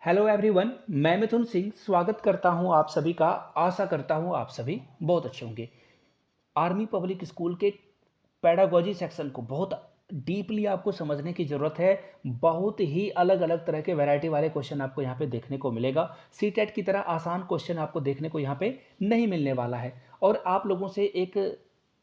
Hello everyone, मैं मिथुन सिंह स्वागत करता हूं आप सभी का। आशा करता हूं आप सभी बहुत अच्छे होंगे। आर्मी पब्लिक स्कूल के पेडागोजी सेक्शन को बहुत डीपली आपको समझने की ज़रूरत है। बहुत ही अलग अलग तरह के वैरायटी वाले क्वेश्चन आपको यहाँ पे देखने को मिलेगा। सीटेट की तरह आसान क्वेश्चन आपको देखने को यहाँ पे नहीं मिलने वाला है। और आप लोगों से एक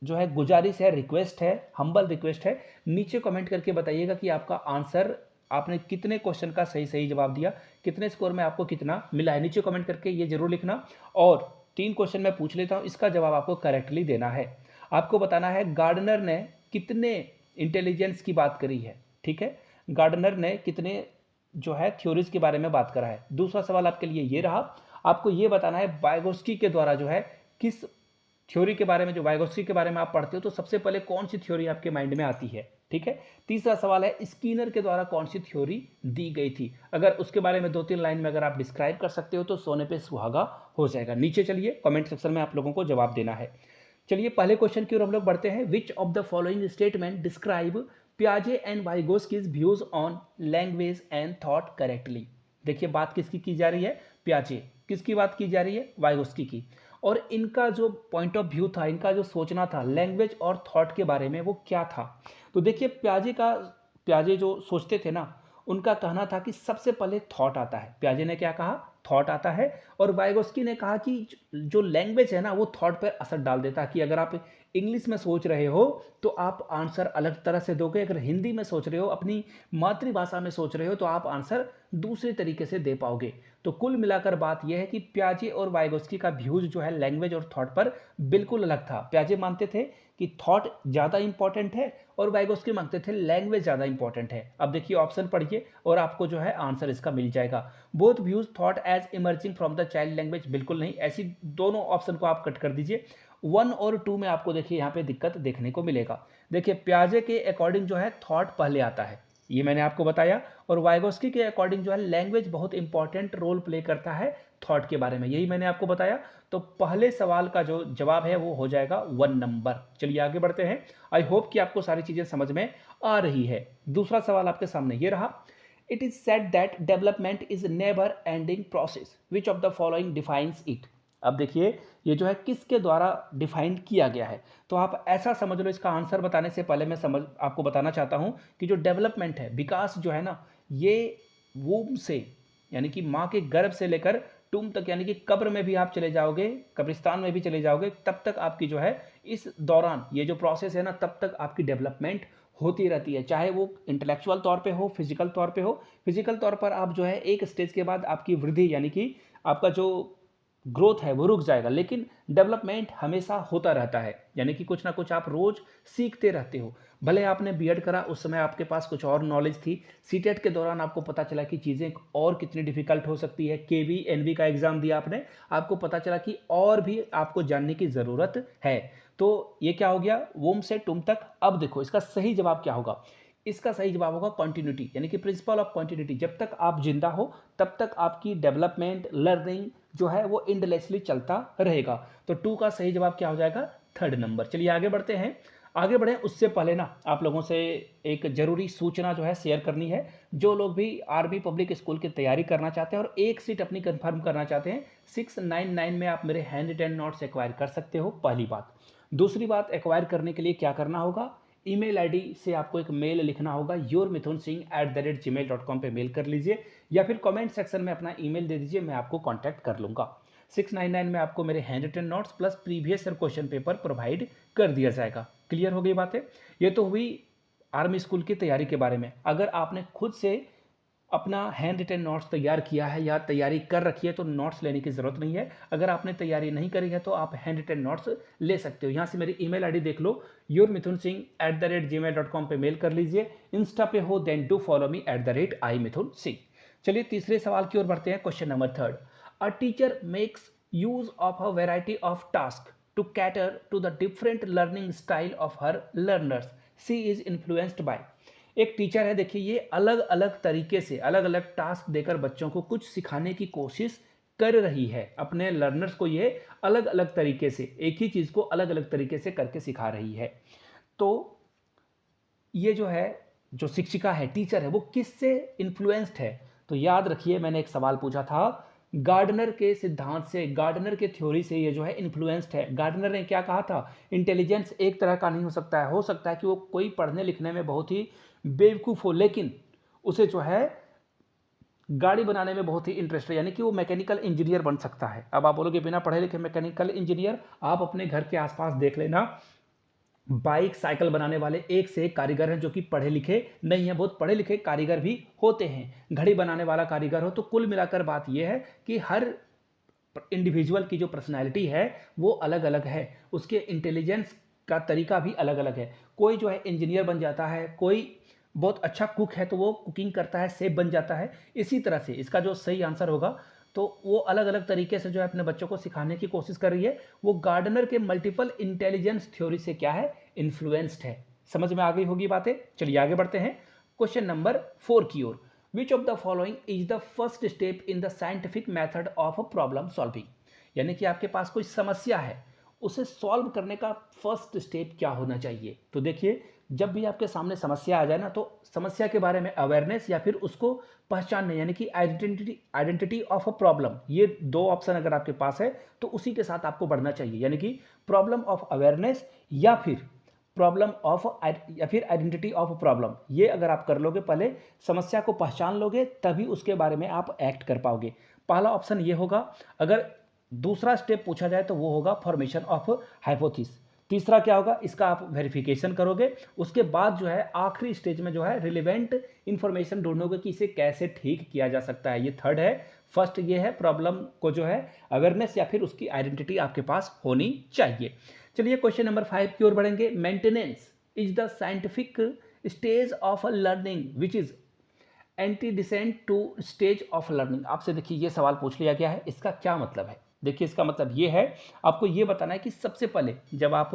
जो है गुजारिश है, रिक्वेस्ट है, हम्बल रिक्वेस्ट है, नीचे कमेंट करके बताइएगा कि आपका आंसर, आपने कितने क्वेश्चन का सही सही जवाब दिया, कितने स्कोर में आपको कितना मिला है। नीचे कमेंट करके ये जरूर लिखना। और 3 क्वेश्चन मैं पूछ लेता हूँ, इसका जवाब आपको करेक्टली देना है। आपको बताना है गार्डनर ने कितने इंटेलिजेंस की बात करी है। ठीक है, गार्डनर ने कितने जो है थ्योरीज के बारे में बात करा है। दूसरा सवाल आपके लिए ये रहा, आपको ये बताना है वाइगोस्की के द्वारा जो है किस थ्योरी के बारे में, जो वाइगोस्की के बारे में आप पढ़ते हो तो सबसे पहले कौन सी थ्योरी आपके माइंड में आती है। ठीक है, तीसरा सवाल है स्कीनर के द्वारा कौन सी थ्योरी दी गई थी। अगर उसके बारे में 2-3 लाइन में अगर आप डिस्क्राइब कर सकते हो तो सोने पे सुहागा हो जाएगा। नीचे चलिए कमेंट सेक्शन में आप लोगों को जवाब देना है। चलिए पहले क्वेश्चन की ओर हम लोग बढ़ते हैं। Which of the following statement describe पियाजे and Vygotsky's views on language and thought correctly. देखिए बात किसकी की जा रही है, पियाजे। किसकी बात की जा रही है, वाइगोस्की की। और इनका जो पॉइंट ऑफ व्यू था, इनका जो सोचना था लैंग्वेज और थॉट के बारे में, वो क्या था। तो देखिए पियाजे जो सोचते थे ना, उनका कहना था कि सबसे पहले थॉट आता है। पियाजे ने क्या कहा, थॉट आता है। और वाइगोस्की ने कहा कि जो लैंग्वेज है ना वो थॉट पर असर डाल देता है, कि अगर आप इंग्लिश में सोच रहे हो तो आप आंसर अलग तरह से दोगे, अगर हिंदी में सोच रहे हो, अपनी मातृभाषा में सोच रहे हो, तो आप आंसर दूसरे तरीके से दे पाओगे। तो कुल मिलाकर बात यह है कि पियाजे और वाइगोस्की का व्यूज जो है लैंग्वेज और थॉट पर बिल्कुल अलग था। पियाजे मानते थे कि थॉट ज़्यादा इंपॉर्टेंट है और वाइगोस्की मानते थे लैंग्वेज ज़्यादा इंपॉर्टेंट है। अब देखिए ऑप्शन पढ़िए और आपको जो है आंसर इसका मिल जाएगा। Both views thought as emerging from the child language, बिल्कुल नहीं, ऐसी दोनों ऑप्शन को आप कट कर दीजिए। 1 और 2 में आपको देखिए यहाँ पे दिक्कत देखने को मिलेगा। देखिए पियाजे के अकॉर्डिंग जो है थॉट पहले आता है, ये मैंने आपको बताया। और वाइगोस्की के अकॉर्डिंग जो है लैंग्वेज बहुत इंपॉर्टेंट रोल प्ले करता है थॉट के बारे में, यही मैंने आपको बताया। तो पहले सवाल का जो जवाब है वो हो जाएगा 1 नंबर। चलिए आगे बढ़ते हैं। आई होप कि आपको सारी चीजें समझ में आ रही है। दूसरा सवाल आपके सामने ये रहा। It is said that development is never ending process, which of the following defines it. अब देखिए ये जो है किसके द्वारा डिफाइन किया गया है। तो आप ऐसा समझ लो, इसका आंसर बताने से पहले मैं समझ आपको बताना चाहता हूं कि जो डेवलपमेंट है, विकास जो है ना, ये वूम से यानी कि माँ के गर्भ से लेकर टूम तक, यानी कि कब्र में भी आप चले जाओगे, कब्रिस्तान में भी चले जाओगे, तब तक आपकी जो है इस दौरान ये जो प्रोसेस है ना, तब तक आपकी डेवलपमेंट होती रहती है। चाहे वो इंटेलेक्चुअल तौर पे हो, फिजिकल तौर पे हो। फिजिकल तौर पर आप जो है एक स्टेज के बाद आपकी वृद्धि यानी कि आपका जो ग्रोथ है वो रुक जाएगा, लेकिन डेवलपमेंट हमेशा होता रहता है। यानी कि कुछ ना कुछ आप रोज सीखते रहते हो। भले आपने बीएड करा, उस समय आपके पास कुछ और नॉलेज थी, सीटेट के दौरान आपको पता चला कि चीज़ें और कितनी डिफिकल्ट हो सकती है, केवी एनवी का एग्जाम दिया आपने, आपको पता चला कि और भी आपको जानने की ज़रूरत है। तो ये क्या हो गया, वोम से टुम तक। अब देखो इसका सही जवाब क्या होगा। इसका सही जवाब होगा कॉन्टिन्यूटी, यानी कि प्रिंसिपल ऑफ कॉन्टिन्यूटी। जब तक आप जिंदा हो तब तक आपकी डेवलपमेंट, लर्निंग जो है वो इंडलेसली चलता रहेगा। तो 2 का सही जवाब क्या हो जाएगा, 3rd नंबर। चलिए आगे बढ़ते हैं। आगे बढ़े उससे पहले ना आप लोगों से एक जरूरी सूचना जो है शेयर करनी है। जो लोग भी आर्मी पब्लिक स्कूल की तैयारी करना चाहते हैं और एक सीट अपनी कंफर्म करना चाहते हैं, 699 में आप मेरे हैंड रिटन नोट्स एक्वायर कर सकते हो, पहली बात। दूसरी बात, एक्वायर करने के लिए क्या करना होगा, ईमेल आईडी से आपको एक मेल लिखना होगा, yourmithunsingh@gmail.com पे मेल कर लीजिए, या फिर कमेंट सेक्शन में अपना ईमेल दे दीजिए, मैं आपको कांटेक्ट कर लूँगा। 699 में आपको मेरे hand written notes plus previous year question paper provide कर दिया जाएगा। क्लियर हो गई बातें। ये तो हुई आर्मी स्कूल की तैयारी के बारे में। अगर आपने खुद से अपना हैंड रिटन नोट्स तैयार किया है या तैयारी कर रखी है तो नोट्स लेने की ज़रूरत नहीं है। अगर आपने तैयारी नहीं करी है तो आप हैंड रिटन नोट्स ले सकते हो। यहाँ से मेरी ईमेल आईडी देख लो, yourmithunsingh@gmail.com पे मेल कर लीजिए। इंस्टा पे हो then do follow me @imithunsingh। चलिए तीसरे सवाल की ओर बढ़ते हैं। Question number 3, a teacher makes use of a variety of task to cater to the different learning style of her learners, she is influenced by. एक टीचर है, देखिए ये अलग अलग तरीके से अलग अलग टास्क देकर बच्चों को कुछ सिखाने की कोशिश कर रही है। अपने लर्नर्स को ये अलग अलग तरीके से एक ही चीज़ को अलग अलग तरीके से करके सिखा रही है। तो ये जो है, जो शिक्षिका है, टीचर है, वो किससे इन्फ्लुएंस्ड है, तो याद रखिए मैंने एक सवाल पूछा था, गार्डनर के सिद्धांत से, गार्डनर के थ्योरी से ये जो है इन्फ्लुएंस्ड है। गार्डनर ने क्या कहा था, इंटेलिजेंस एक तरह का नहीं हो सकता है कि वो कोई पढ़ने लिखने में बहुत ही बेवकूफ़ हो, लेकिन उसे जो है गाड़ी बनाने में बहुत ही इंटरेस्ट है, यानी कि वो मैकेनिकल इंजीनियर बन सकता है। अब आप बोलोगे बिना पढ़े लिखे मैकेनिकल इंजीनियर, आप अपने घर के आसपास देख लेना, बाइक साइकिल बनाने वाले एक से एक कारीगर हैं जो कि पढ़े लिखे नहीं हैं, बहुत पढ़े लिखे कारीगर भी होते हैं। घड़ी बनाने वाला कारीगर हो, तो कुल मिलाकर बात यह है कि हर इंडिविजुअल की जो पर्सनैलिटी है वो अलग अलग है, उसके इंटेलिजेंस का तरीका भी अलग अलग है। कोई जो है इंजीनियर बन जाता है, कोई बहुत अच्छा कुक है तो वो कुकिंग करता है, सेफ बन जाता है। इसी तरह से इसका जो सही आंसर होगा, तो वो अलग अलग तरीके से जो है अपने बच्चों को सिखाने की कोशिश कर रही है। वो गार्डनर के मल्टीपल इंटेलिजेंस थ्योरी से क्या है, इन्फ्लुएंस्ड है। समझ में आ गई होगी बातें। चलिए आगे बढ़ते हैं क्वेश्चन नंबर 4 की ओर। Which of the following is the first step in the scientific method of problem solving, यानी कि आपके पास कोई समस्या है, उसे सॉल्व करने का फर्स्ट स्टेप क्या होना चाहिए। तो देखिए, जब भी आपके सामने समस्या आ जाए ना, तो समस्या के बारे में अवेयरनेस या फिर उसको पहचानने, यानी कि आइडेंटिटी ऑफ अ प्रॉब्लम, ये दो ऑप्शन अगर आपके पास है तो उसी के साथ आपको बढ़ना चाहिए। यानी कि प्रॉब्लम ऑफ अवेयरनेस या फिर प्रॉब्लम ऑफ या फिर आइडेंटिटी ऑफ प्रॉब्लम, ये अगर आप कर लोगे, पहले समस्या को पहचान लोगे तभी उसके बारे में आप एक्ट कर पाओगे। पहला ऑप्शन ये होगा। अगर दूसरा स्टेप पूछा जाए तो वो होगा फॉर्मेशन ऑफ हाइपोथेसिस। तीसरा क्या होगा, इसका आप वेरिफिकेशन करोगे। उसके बाद जो है आखिरी स्टेज में जो है रिलेवेंट इंफॉर्मेशन ढूंढोगे कि इसे कैसे ठीक किया जा सकता है। ये थर्ड है। फर्स्ट ये है प्रॉब्लम को जो है अवेयरनेस या फिर उसकी आइडेंटिटी आपके पास होनी चाहिए। चलिए क्वेश्चन नंबर 5 की ओर बढ़ेंगे। Maintenance is the scientific stage of a learning which is antecedent to stage of learning. आपसे देखिए ये सवाल पूछ लिया गया है, इसका क्या मतलब है। देखिए इसका मतलब ये है, आपको ये बताना है कि सबसे पहले जब आप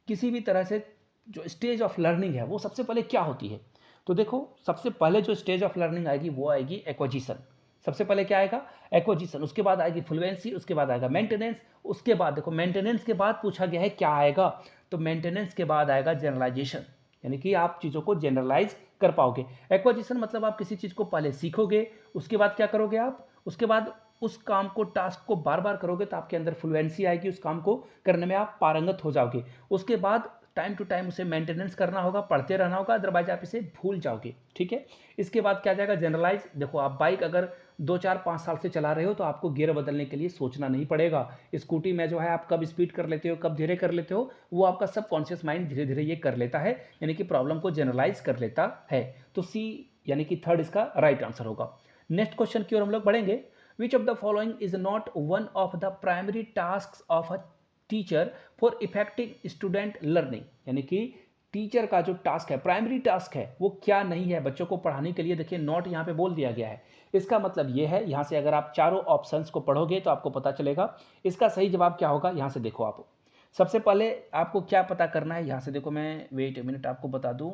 किसी भी तरह से जो स्टेज ऑफ लर्निंग है वो सबसे पहले क्या होती है। तो देखो, सबसे पहले जो स्टेज ऑफ लर्निंग आएगी वो आएगी एक्विजिशन। सबसे पहले क्या आएगा, एक्विजिशन। उसके बाद आएगी फ्लुएंसी, उसके बाद आएगा मेंटेनेंस। उसके बाद देखो, मेंटेनेंस के बाद पूछा गया है क्या आएगा, तो मेंटेनेंस के बाद आएगा जनरलाइजेशन, यानी कि आप चीज़ों को जनरलाइज कर पाओगे। एक्विजिशन मतलब आप किसी चीज़ को पहले सीखोगे, उसके बाद क्या करोगे आप, उसके बाद उस काम को, टास्क को बार बार करोगे तो आपके अंदर फ्लुएंसी आएगी, उस काम को करने में आप पारंगत हो जाओगे। उसके बाद टाइम टू टाइम उसे मेंटेनेंस करना होगा, पढ़ते रहना होगा, अदरवाइज आप इसे भूल जाओगे। ठीक है। इसके बाद क्या जाएगा, जनरलाइज। देखो, आप बाइक अगर 2 4 5 साल से चला रहे हो तो आपको गियर बदलने के लिए सोचना नहीं पड़ेगा। स्कूटी में जो है आप कब स्पीड कर लेते हो, कब धीरे कर लेते हो, वो आपका सबकॉन्शियस माइंड धीरे धीरे ये कर लेता है, यानी कि प्रॉब्लम को जनरलाइज कर लेता है। तो सी यानी कि थर्ड इसका राइट आंसर होगा। नेक्स्ट क्वेश्चन की ओर हम लोग बढ़ेंगे। विच of the following is not one of the primary task of a teacher for effective student learning, यानी कि टीचर का जो टास्क है, प्राइमरी टास्क है, वो क्या नहीं है बच्चों को पढ़ाने के लिए। देखिए नोट यहाँ पे बोल दिया गया है। इसका मतलब ये है, यहाँ से अगर आप चारों ऑप्शंस को पढ़ोगे तो आपको पता चलेगा इसका सही जवाब क्या होगा। यहाँ से देखो, आप सबसे पहले आपको क्या पता करना है, यहाँ से देखो, मैं वेट ए मिनट आपको बता दूँ।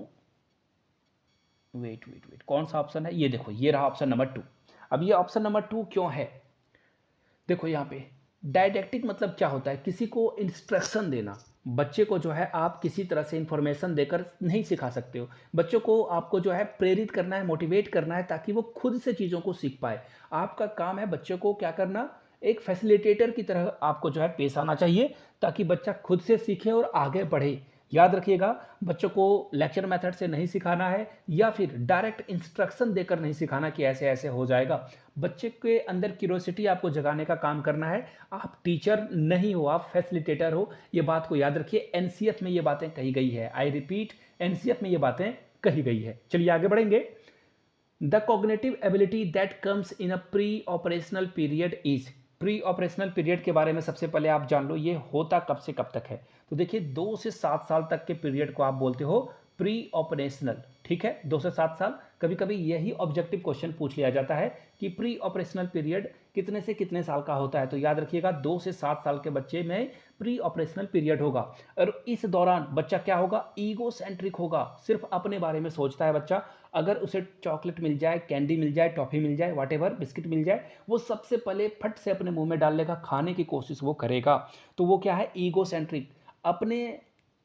वेट वेट वेट, कौन सा ऑप्शन है, ये देखो, ये रहा ऑप्शन नंबर 2। अब ये ऑप्शन नंबर 2 क्यों है, देखो यहाँ पे डायडेक्टिक मतलब क्या होता है, किसी को इंस्ट्रक्शन देना। बच्चे को जो है आप किसी तरह से इंफॉर्मेशन देकर नहीं सिखा सकते हो। बच्चों को आपको जो है प्रेरित करना है, मोटिवेट करना है, ताकि वो खुद से चीज़ों को सीख पाए। आपका काम है बच्चों को क्या करना, एक फैसिलिटेटर की तरह आपको जो है पेश आना चाहिए, ताकि बच्चा खुद से सीखे और आगे बढ़े। याद रखिएगा, बच्चों को लेक्चर मेथड से नहीं सिखाना है या फिर डायरेक्ट इंस्ट्रक्शन देकर नहीं सिखाना कि ऐसे ऐसे हो जाएगा। बच्चे के अंदर क्यूरोसिटी आपको जगाने का काम करना है। आप टीचर नहीं हो, आप फैसिलिटेटर हो। ये बात को याद रखिए, एनसीएफ में ये बातें कही गई है। आई रिपीट, एनसीएफ में ये बातें कही गई है। चलिए आगे बढ़ेंगे। The cognitive ability that comes in a pre operational period is, pre operational period के बारे में सबसे पहले आप जान लो, ये होता कब से कब तक है। तो देखिए 2 से 7 साल तक के पीरियड को आप बोलते हो प्री ऑपरेशनल। ठीक है, 2 से 7 साल। कभी कभी यही ऑब्जेक्टिव क्वेश्चन पूछ लिया जाता है कि प्री ऑपरेशनल पीरियड कितने से कितने साल का होता है। तो याद रखिएगा 2 से 7 साल के बच्चे में प्री ऑपरेशनल पीरियड होगा। और इस दौरान बच्चा क्या होगा, ईगो सेंट्रिक होगा, सिर्फ अपने बारे में सोचता है बच्चा। अगर उसे चॉकलेट मिल जाए, कैंडी मिल जाए, टॉफ़ी मिल जाए, वॉटेवर बिस्किट मिल जाए, वो सबसे पहले फट से अपने मुंह में डाल लेगा, खाने की कोशिश वो करेगा। तो वो क्या है, ईगो सेंट्रिक, अपने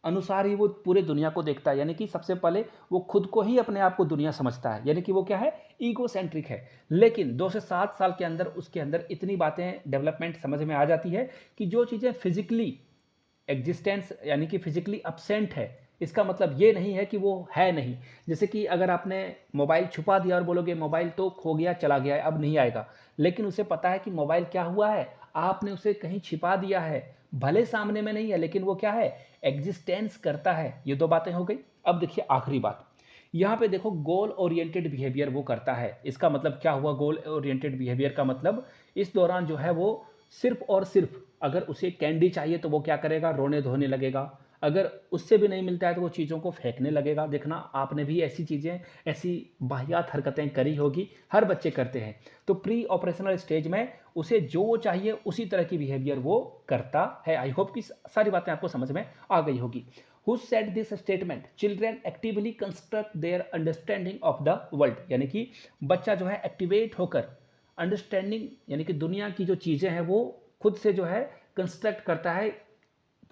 अनुसार ही वो पूरे दुनिया को देखता है, यानी कि सबसे पहले वो खुद को ही अपने आप को दुनिया समझता है, यानी कि वो क्या है, ईगो सेंट्रिक है। लेकिन 2 से 7 साल के अंदर उसके अंदर इतनी बातें डेवलपमेंट समझ में आ जाती है कि जो चीज़ें फिजिकली एग्जिस्टेंस यानी कि फिजिकली अब्सेंट है, इसका मतलब ये नहीं है कि वो है नहीं। जैसे कि अगर आपने मोबाइल छुपा दिया और बोलोगे मोबाइल तो खो गया चला गया है अब नहीं आएगा, लेकिन उसे पता है कि मोबाइल क्या हुआ है, आपने उसे कहीं छिपा दिया है, भले सामने में नहीं है लेकिन वो क्या है, एग्जिस्टेंस करता है। ये 2 बातें हो गई। अब देखिए आखिरी बात, यहाँ पे देखो गोल ओरिएंटेड बिहेवियर वो करता है। इसका मतलब क्या हुआ, गोल ओरिएंटेड बिहेवियर का मतलब इस दौरान जो है वो सिर्फ और सिर्फ अगर उसे कैंडी चाहिए तो वो क्या करेगा, रोने धोने लगेगा। अगर उससे भी नहीं मिलता है तो वो चीज़ों को फेंकने लगेगा। देखना आपने भी ऐसी चीज़ें, ऐसी वाहियात हरकतें करी होगी, हर बच्चे करते हैं। तो प्री ऑपरेशनल स्टेज में उसे जो चाहिए उसी तरह की बिहेवियर वो करता है। आई होप कि सारी बातें आपको समझ में आ गई होगी। Who said this statement? Children actively construct their understanding of the world, यानी कि बच्चा जो है एक्टिवेट होकर अंडरस्टैंडिंग यानी कि दुनिया की जो चीज़ें हैं वो खुद से जो है कंस्ट्रक्ट करता है,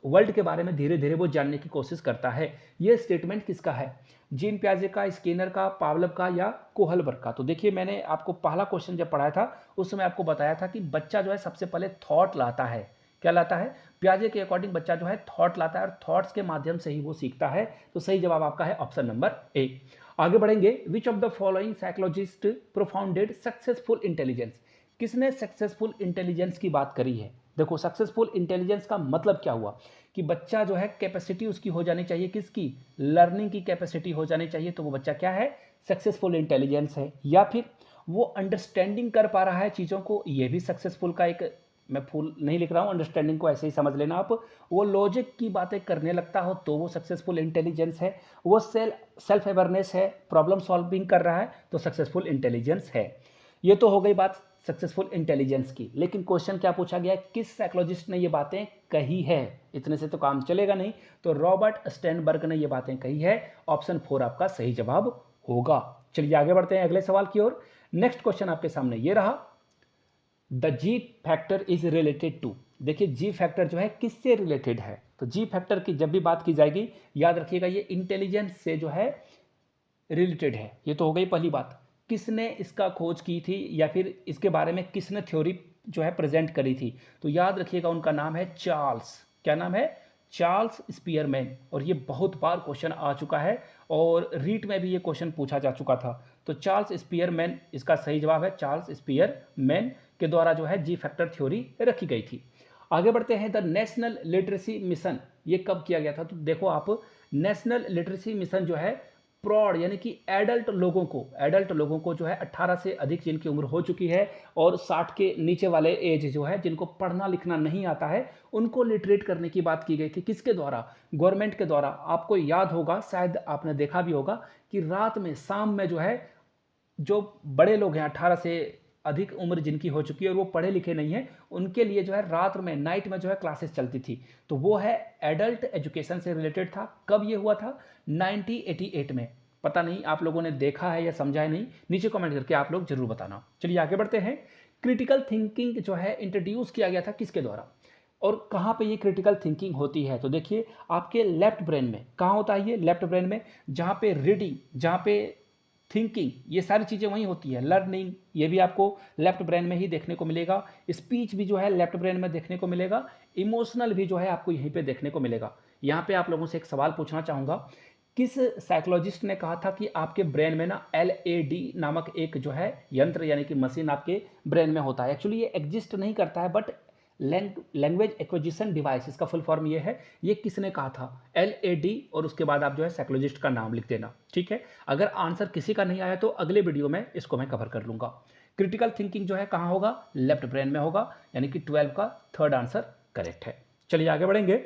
वर्ल्ड के बारे में धीरे धीरे वो जानने की कोशिश करता है। ये स्टेटमेंट किसका है, जीन पियाजे का, स्किनर का, पावलव का या कोहलबर्ग का? तो देखिए मैंने आपको पहला क्वेश्चन जब पढ़ाया था उस समय आपको बताया था कि बच्चा जो है सबसे पहले थॉट लाता है। क्या लाता है? पियाजे के अकॉर्डिंग बच्चा जो है थॉट लाता है और थॉट्स के माध्यम से ही वो सीखता है। तो सही जवाब आपका है ऑप्शन नंबर ए। आगे बढ़ेंगे। विच of the following psychologist propounded successful intelligence? किसने सक्सेसफुल इंटेलिजेंस की बात करी है? देखो सक्सेसफुल इंटेलिजेंस का मतलब क्या हुआ कि बच्चा जो है कैपेसिटी उसकी हो जानी चाहिए, किसकी, लर्निंग की कैपेसिटी हो जानी चाहिए, तो वो बच्चा क्या है, सक्सेसफुल इंटेलिजेंस है। या फिर वो अंडरस्टैंडिंग कर पा रहा है चीज़ों को, ये भी सक्सेसफुल का एक, मैं फुल नहीं लिख रहा हूँ, अंडरस्टैंडिंग को ऐसे ही समझ लेना आप। वो लॉजिक की बातें करने लगता हो तो वो सक्सेसफुल इंटेलिजेंस है। वो सेल्फ अवेयरनेस है, प्रॉब्लम सॉल्विंग कर रहा है तो सक्सेसफुल इंटेलिजेंस है। ये तो हो गई बात सक्सेसफुल इंटेलिजेंस की। लेकिन क्वेश्चन क्या पूछा गया, किस साइकोलॉजिस्ट ने ये बातें कही है? इतने से तो काम चलेगा नहीं, तो रॉबर्ट स्टैनबर्ग ने ये बातें कही है। ऑप्शन 4 आपका सही जवाब होगा। चलिए आगे बढ़ते हैं अगले सवाल की ओर। नेक्स्ट क्वेश्चन आपके सामने ये रहा, the G factor is related to. देखिए जी फैक्टर जो है किससे रिलेटेड है? तो जी फैक्टर की जब भी बात की जाएगी याद रखिएगा ये इंटेलिजेंस से जो है रिलेटेड है। ये तो हो गई पहली बात। किसने इसका खोज की थी या फिर इसके बारे में किसने थ्योरी जो है प्रेजेंट करी थी? तो याद रखिएगा उनका नाम है चार्ल्स, क्या नाम है, चार्ल्स स्पीयरमैन। और ये बहुत बार क्वेश्चन आ चुका है और रीट में भी ये क्वेश्चन पूछा जा चुका था। तो चार्ल्स स्पीयरमैन इसका सही जवाब है। चार्ल्स स्पीयरमैन के द्वारा जो है जी फैक्टर थ्योरी रखी गई थी। आगे बढ़ते हैं। द नेशनल लिटरेसी मिशन ये कब किया गया था? तो देखो आप, नेशनल लिटरेसी मिशन जो है प्रौढ़ यानी कि एडल्ट लोगों को जो है 18 से अधिक जिनकी उम्र हो चुकी है और 60 के नीचे वाले एज जो है जिनको पढ़ना लिखना नहीं आता है उनको लिटरेट करने की बात की गई थी। किसके द्वारा? गवर्नमेंट के द्वारा। आपको याद होगा, शायद आपने देखा भी होगा कि रात में, शाम में जो है जो बड़े लोग हैं 18 से अधिक उम्र जिनकी हो चुकी है और वो पढ़े लिखे नहीं हैं, उनके लिए जो है रात में, नाइट में जो है क्लासेस चलती थी। तो वो है एडल्ट एजुकेशन से रिलेटेड था। कब ये हुआ था? 1988 में। पता नहीं आप लोगों ने देखा है या समझा है नहीं, नीचे कमेंट करके आप लोग जरूर बताना। चलिए आगे बढ़ते हैं। क्रिटिकल थिंकिंग जो है इंट्रोड्यूस किया गया था किसके द्वारा और कहाँ पे ये क्रिटिकल थिंकिंग होती है? तो देखिए आपके लेफ्ट ब्रेन में। कहाँ होता है ये? लेफ्ट ब्रेन में, जहाँ पे रीडिंग, जहाँ पे थिंकिंग, ये सारी चीज़ें वहीं होती है। लर्निंग ये भी आपको लेफ्ट ब्रेन में ही देखने को मिलेगा। स्पीच भी जो है लेफ्ट ब्रेन में देखने को मिलेगा। इमोशनल भी जो है आपको यहीं पे देखने को मिलेगा। यहाँ पे आप लोगों से एक सवाल पूछना चाहूँगा, किस साइकोलॉजिस्ट ने कहा था कि आपके ब्रेन में ना LAD नामक एक जो है यंत्र यानी कि मशीन आपके ब्रेन में होता है? एक्चुअली ये एग्जिस्ट नहीं करता है, बट लैंग्वेज एक्विजिशन डिवाइस इसका फुल फॉर्म ये है। ये किसने कहा था? LAD और उसके बाद आप जो है साइकोलॉजिस्ट का नाम लिख देना, ठीक है। अगर आंसर किसी का नहीं आया तो अगले वीडियो में इसको मैं कवर कर लूँगा। क्रिटिकल थिंकिंग जो है कहाँ होगा? लेफ्ट ब्रेन में होगा, यानी कि 12 का थर्ड आंसर करेक्ट है। चलिए आगे बढ़ेंगे।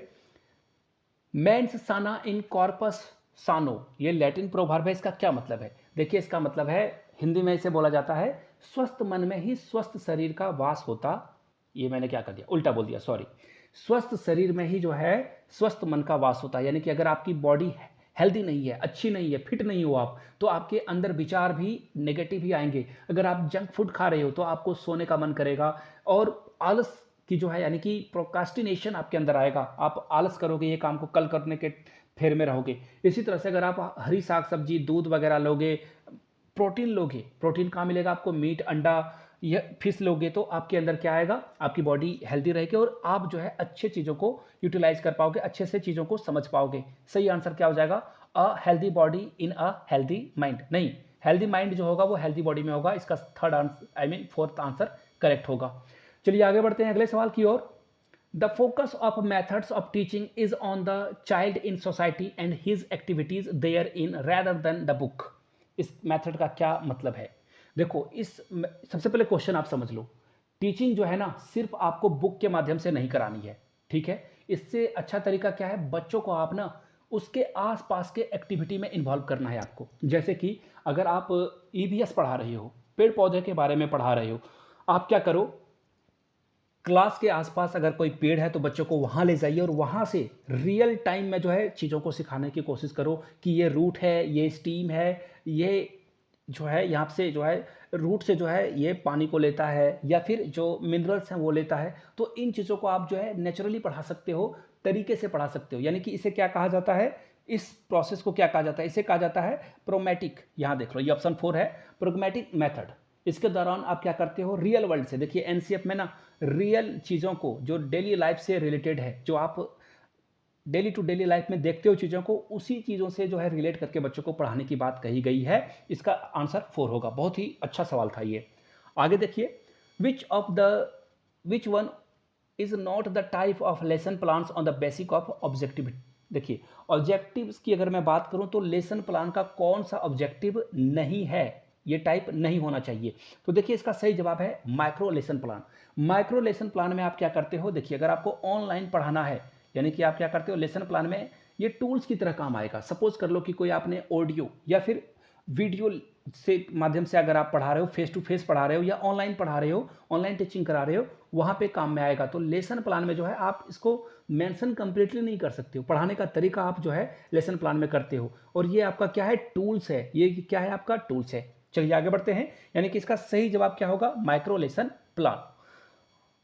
मेंस साना इन कॉर्पस सानो, ये लैटिन प्रोवर्ब है। इसका क्या मतलब है? देखिए इसका मतलब है, हिंदी में इसे बोला जाता है, स्वस्थ मन में ही स्वस्थ शरीर का वास होता। ये मैंने क्या कर दिया, उल्टा बोल दिया, सॉरी। स्वस्थ शरीर में ही जो है स्वस्थ मन का वास होता है। यानी कि अगर आपकी बॉडी हेल्दी नहीं है, अच्छी नहीं है, फिट नहीं हो आप, तो आपके अंदर विचार भी नेगेटिव ही आएंगे। अगर आप जंक फूड खा रहे हो तो आपको सोने का मन करेगा और आलस कि जो है यानी कि प्रोक्रास्टिनेशन आपके अंदर आएगा, आप आलस करोगे, ये काम को कल करने के फेर में रहोगे। इसी तरह से अगर आप हरी साग सब्जी दूध वगैरह लोगे, प्रोटीन लोगे, प्रोटीन कहाँ मिलेगा आपको, मीट अंडा या फिश लोगे, तो आपके अंदर क्या आएगा, आपकी बॉडी हेल्दी रहेगी और आप जो है अच्छे चीज़ों को यूटिलाइज कर पाओगे, अच्छे से चीज़ों को समझ पाओगे। सही आंसर क्या हो जाएगा, a healthy body in a healthy mind. नहीं, हेल्दी माइंड जो होगा वो हेल्दी बॉडी में होगा, इसका third answer I mean fourth answer correct होगा। चलिए आगे बढ़ते हैं अगले सवाल की ओर। The focus of methods of teaching is on the child in society and his activities there in rather than the book. इस मेथड का क्या मतलब है? देखो, इस सबसे पहले क्वेश्चन आप समझ लो, टीचिंग जो है ना सिर्फ आपको बुक के माध्यम से नहीं करानी है, ठीक है। इससे अच्छा तरीका क्या है, बच्चों को आप ना उसके आसपास के एक्टिविटी में इन्वॉल्व करना है आपको। जैसे कि अगर आप ईवीएस पढ़ा रहे हो, पेड़ पौधे के बारे में पढ़ा रहे हो, आप क्या करो, क्लास के आसपास अगर कोई पेड़ है तो बच्चों को वहाँ ले जाइए और वहाँ से रियल टाइम में जो है चीज़ों को सिखाने की कोशिश करो कि ये रूट है, ये स्टीम है, ये जो है यहाँ से जो है रूट से जो है ये पानी को लेता है या फिर जो मिनरल्स हैं वो लेता है। तो इन चीज़ों को आप जो है नेचुरली पढ़ा सकते हो, तरीके से पढ़ा सकते हो। यानी कि इसे क्या कहा जाता है, इस प्रोसेस को क्या कहा जाता है, इसे कहा जाता है प्रोमैटिक। यहाँ देख लो, ये ऑप्शन 4 है, प्रोग्मेटिक मेथड। इसके दौरान आप क्या करते हो, रियल वर्ल्ड से, देखिए एनसीएफ में ना रियल चीज़ों को जो डेली लाइफ से रिलेटेड है, जो आप डेली टू डेली लाइफ में देखते हो चीज़ों को, उसी चीज़ों से जो है रिलेट करके बच्चों को पढ़ाने की बात कही गई है। इसका आंसर 4 होगा। बहुत ही अच्छा सवाल था ये। आगे देखिए, which one is not the type of lesson plans on the basic of objective. देखिए, ऑब्जेक्टिव्स की अगर मैं बात करूं तो लेसन प्लान का कौन सा ऑब्जेक्टिव नहीं है, ये टाइप नहीं होना चाहिए। तो देखिए इसका सही जवाब है micro lesson plan. Micro lesson plan में आप क्या करते हो, देखिए अगर आपको ऑनलाइन पढ़ाना है, यानी कि आप क्या करते हो, लेसन प्लान में ये टूल्स की तरह काम आएगा। सपोज कर लो कि कोई आपने ऑडियो या फिर वीडियो से माध्यम से अगर आप पढ़ा रहे हो, फेस टू फेस पढ़ा रहे हो या ऑनलाइन पढ़ा रहे हो, ऑनलाइन टीचिंग करा रहे हो, वहाँ पे काम में आएगा। तो लेसन प्लान में जो है आप इसको मेंशन कंप्लीटली नहीं कर सकते हो, पढ़ाने का तरीका आप जो है लेसन प्लान में करते हो, और ये आपका क्या है, टूल्स है। ये क्या है, आपका टूल्स है। चलिए आगे बढ़ते हैं, यानी कि इसका सही जवाब क्या होगा, माइक्रो लेसन प्लान।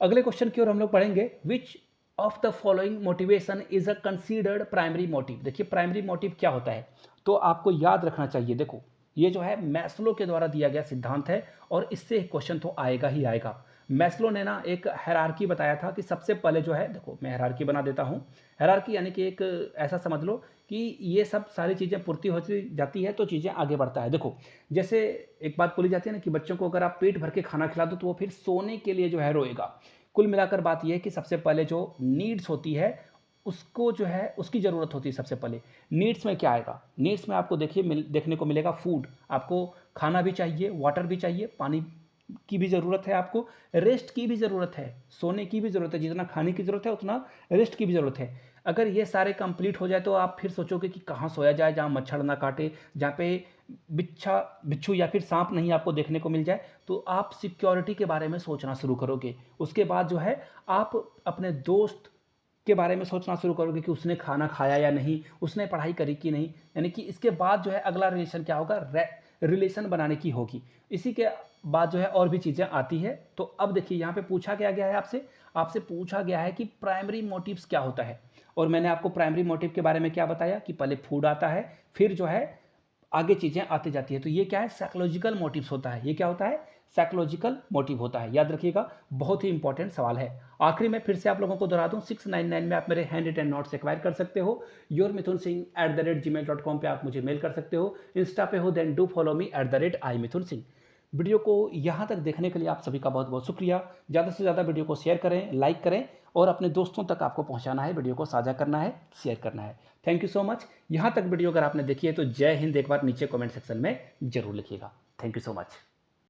अगले क्वेश्चन की ओर हम लोग पढ़ेंगे, विच of the following motivation is a considered primary motive. देखिए प्राइमरी मोटिव क्या होता है, तो आपको याद रखना चाहिए। देखो ये जो है मैस्लो के द्वारा दिया गया सिद्धांत है और इससे क्वेश्चन तो आएगा ही आएगा। मैस्लो ने ना एक हायरार्की बताया था कि सबसे पहले जो है, देखो मैं हायरार्की बना देता हूँ। हायरार्की यानी कि एक ऐसा समझ लो कि ये सब सारी चीज़ें पूर्ति होती जाती है तो चीज़ें आगे बढ़ता है। देखो जैसे एक बात बोली जाती है ना कि बच्चों को अगर आप पेट भर के खाना खिला दो तो वो फिर सोने के लिए जो है रोएगा। कुल मिलाकर बात यह है कि सबसे पहले जो नीड्स होती है उसको जो है उसकी ज़रूरत होती है। सबसे पहले नीड्स में क्या आएगा, नीड्स में आपको देखिए देखने को मिलेगा फूड, आपको खाना भी चाहिए, वाटर भी चाहिए, पानी की भी ज़रूरत है, आपको रेस्ट की भी ज़रूरत है, सोने की भी ज़रूरत है, जितना खाने की ज़रूरत है उतना रेस्ट की भी ज़रूरत है। अगर ये सारे कंप्लीट हो जाए तो आप फिर सोचोगे कि कहाँ सोया जाए जहाँ मच्छर ना काटे, जहाँ पे बिच्छू या फिर सांप नहीं आपको देखने को मिल जाए, तो आप सिक्योरिटी के बारे में सोचना शुरू करोगे। उसके बाद जो है आप अपने दोस्त के बारे में सोचना शुरू करोगे कि उसने खाना खाया या नहीं, उसने पढ़ाई करी कि नहीं। यानी कि इसके बाद जो है अगला रिलेशन क्या होगा, रिलेशन बनाने की होगी। इसी के बाद जो है और भी चीज़ें आती है। तो अब देखिए यहाँ पे पूछा क्या गया है, आपसे आपसे पूछा गया है कि प्राइमरी मोटिव्स क्या होता है। और मैंने आपको प्राइमरी मोटिव के बारे में क्या बताया कि पहले फूड आता है, फिर जो है आगे चीज़ें आती जाती है। तो ये क्या है, साइकोलॉजिकल मोटिव्स होता है। ये क्या होता है, साइकोलॉजिकल मोटिव होता है। याद रखिएगा, बहुत ही इंपॉर्टेंट सवाल है। आखिरी में फिर से आप लोगों को दोहरा दूं, 699 में आप मेरे हैंड रिटन नोट्स एक्वायर कर सकते हो। yourmithunsingh@gmail.com पे आप मुझे मेल कर सकते हो। इंस्टा पे हो then do follow me @imithunsingh। Video को यहाँ तक देखने के लिए आप सभी का बहुत बहुत शुक्रिया। ज़्यादा से ज़्यादा वीडियो को शेयर करें, लाइक करें और अपने दोस्तों तक आपको पहुँचाना है, वीडियो को साझा करना है, शेयर करना है। Thank you so much. यहाँ तक वीडियो अगर आपने देखी है तो जय हिंद एक बार नीचे कमेंट सेक्शन में जरूर लिखिएगा। Thank you so much.